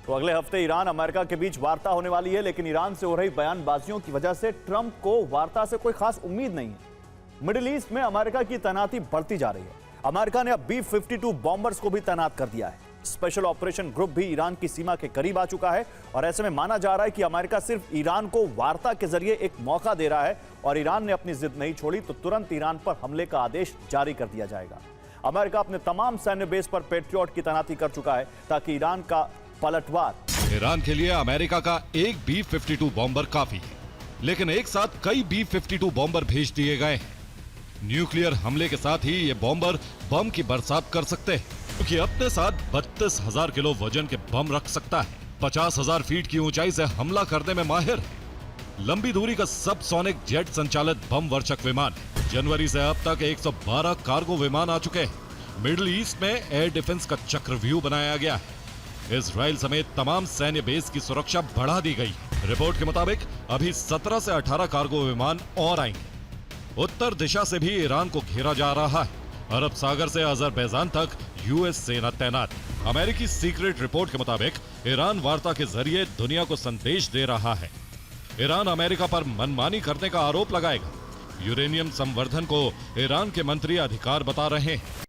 तो अगले हफ्ते ईरान अमेरिका के बीच वार्ता होने वाली है, लेकिन ईरान से हो रही बयानबाजियों की वजह से ट्रंप को वार्ता से कोई खास उम्मीद नहीं है। मिडिल ईस्ट में अमेरिका की तैनाती बढ़ती जा रही है। अमेरिका ने अब B-52 बॉम्बर्स को भी तैनात कर दिया है। स्पेशल ऑपरेशन ग्रुप भी ईरान की सीमा के करीब आ चुका है और ऐसे में माना जा रहा है कि अमेरिका सिर्फ ईरान को वार्ता के जरिए एक मौका दे रहा है और ईरान ने अपनी जिद नहीं छोड़ी तो तुरंत ईरान पर हमले का आदेश जारी कर दिया जाएगा। अमेरिका अपने तमाम सैन्य बेस पर पेट्रियट की तैनाती कर चुका है ताकि ईरान का पलटवार। ईरान के लिए अमेरिका का एक B-52 बॉम्बर काफी है, लेकिन एक साथ कई B-52 बॉम्बर भेज दिए गए हैं। न्यूक्लियर हमले के साथ ही ये बॉम्बर बम की बरसात कर सकते हैं, क्योंकि अपने साथ 32,000 किलो वजन के बम रख सकता है। 50,000 फीट की ऊंचाई से हमला करने में माहिर है। लंबी दूरी का सबसोनिक जेट संचालित बम वर्षक विमान। जनवरी से अब तक 112 कार्गो विमान आ चुके हैं। मिडिल ईस्ट में एयर डिफेंस का चक्रव्यूह बनाया गया है। इजराइल समेत तमाम सैन्य बेस की सुरक्षा बढ़ा दी गई। रिपोर्ट के मुताबिक अभी 17 से 18 कार्गो विमान और आएंगे। उत्तर दिशा से भी ईरान को घेरा जा रहा है। अरब सागर से अजरबैजान तक यूएस सेना तैनात। अमेरिकी सीक्रेट रिपोर्ट के मुताबिक ईरान वार्ता के जरिए दुनिया को संदेश दे रहा है। ईरान अमेरिका पर मनमानी करने का आरोप लगाएगा। यूरेनियम संवर्धन को ईरान के मंत्री अधिकार बता रहे हैं।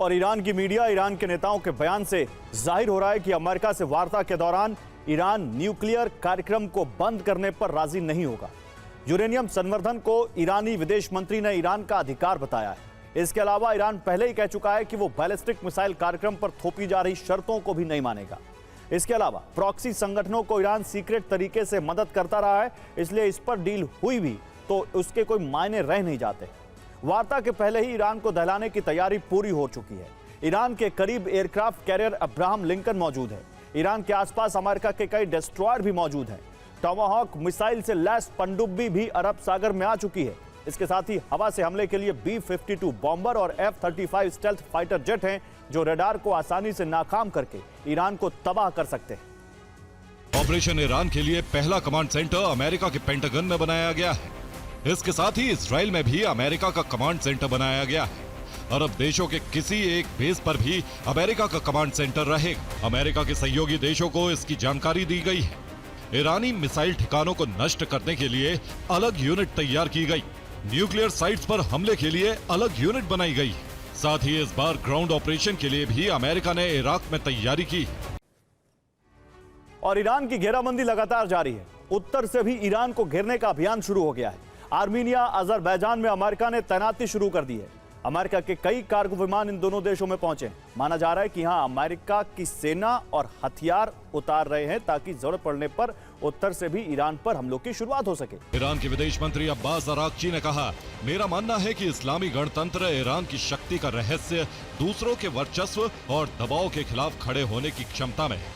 और ईरान की मीडिया, ईरान के नेताओं के बयान से जाहिर हो रहा है कि अमेरिका से वार्ता के दौरान ईरान न्यूक्लियर कार्यक्रम को बंद करने पर राजी नहीं होगा। यूरेनियम संवर्धन को ईरानी विदेश मंत्री ने ईरान का अधिकार बताया है। इसके अलावा ईरान पहले ही कह चुका है कि वो बैलिस्टिक मिसाइल कार्यक्रम पर थोपी जा रही शर्तों को भी नहीं मानेगा। इसके अलावा प्रॉक्सी संगठनों को ईरान सीक्रेट तरीके से मदद करता रहा है, इसलिए इस पर डील हुई भी तो उसके कोई मायने रह नहीं जाते। वार्ता के पहले ही ईरान को दहलाने की तैयारी पूरी हो चुकी है। ईरान के करीब एयरक्राफ्ट कैरियर अब्राहम लिंकन मौजूद है। ईरान के आसपास अमेरिका के कई डिस्ट्रॉयर भी मौजूद हैं। टॉमाहॉक मिसाइल से लैस पनडुब्बी भी अरब सागर में आ चुकी है। इसके साथ ही हवा से हमले के लिए B-52 बॉम्बर और F-35 स्टेल्थ फाइटर जेट हैं, जो रडार को आसानी से नाकाम करके ईरान को तबाह कर सकते हैं। ऑपरेशन ईरान के लिए पहला कमांड सेंटर अमेरिका के पेंटागन में बनाया गया है। इसके साथ ही इजराइल में भी अमेरिका का कमांड सेंटर बनाया गया है। अरब देशों के किसी एक बेस पर भी अमेरिका का कमांड सेंटर रहेगा। अमेरिका के सहयोगी देशों को इसकी जानकारी दी गई है। ईरानी मिसाइल ठिकानों को नष्ट करने के लिए अलग यूनिट तैयार की गई। न्यूक्लियर साइट्स पर हमले के लिए अलग यूनिट बनाई गई। साथ ही इस बार ग्राउंड ऑपरेशन के लिए भी अमेरिका ने इराक में तैयारी की। और ईरान की घेराबंदी लगातार जारी है। उत्तर से भी ईरान को घेरने का अभियान शुरू हो गया है। आर्मीनिया, अजरबैजान में अमेरिका ने तैनाती शुरू कर दी है। अमेरिका के कई कार्गो विमान इन दोनों देशों में पहुंचे। माना जा रहा है कि यहां अमेरिका की सेना और हथियार उतार रहे हैं ताकि जरूरत पड़ने पर उत्तर से भी ईरान पर हमलों की शुरुआत हो सके। ईरान के विदेश मंत्री अब्बास अराक्ची ने कहा, मेरा मानना है कि इस्लामी गणतंत्र ईरान की शक्ति का रहस्य दूसरों के वर्चस्व और दबाव के खिलाफ खड़े होने की क्षमता में है।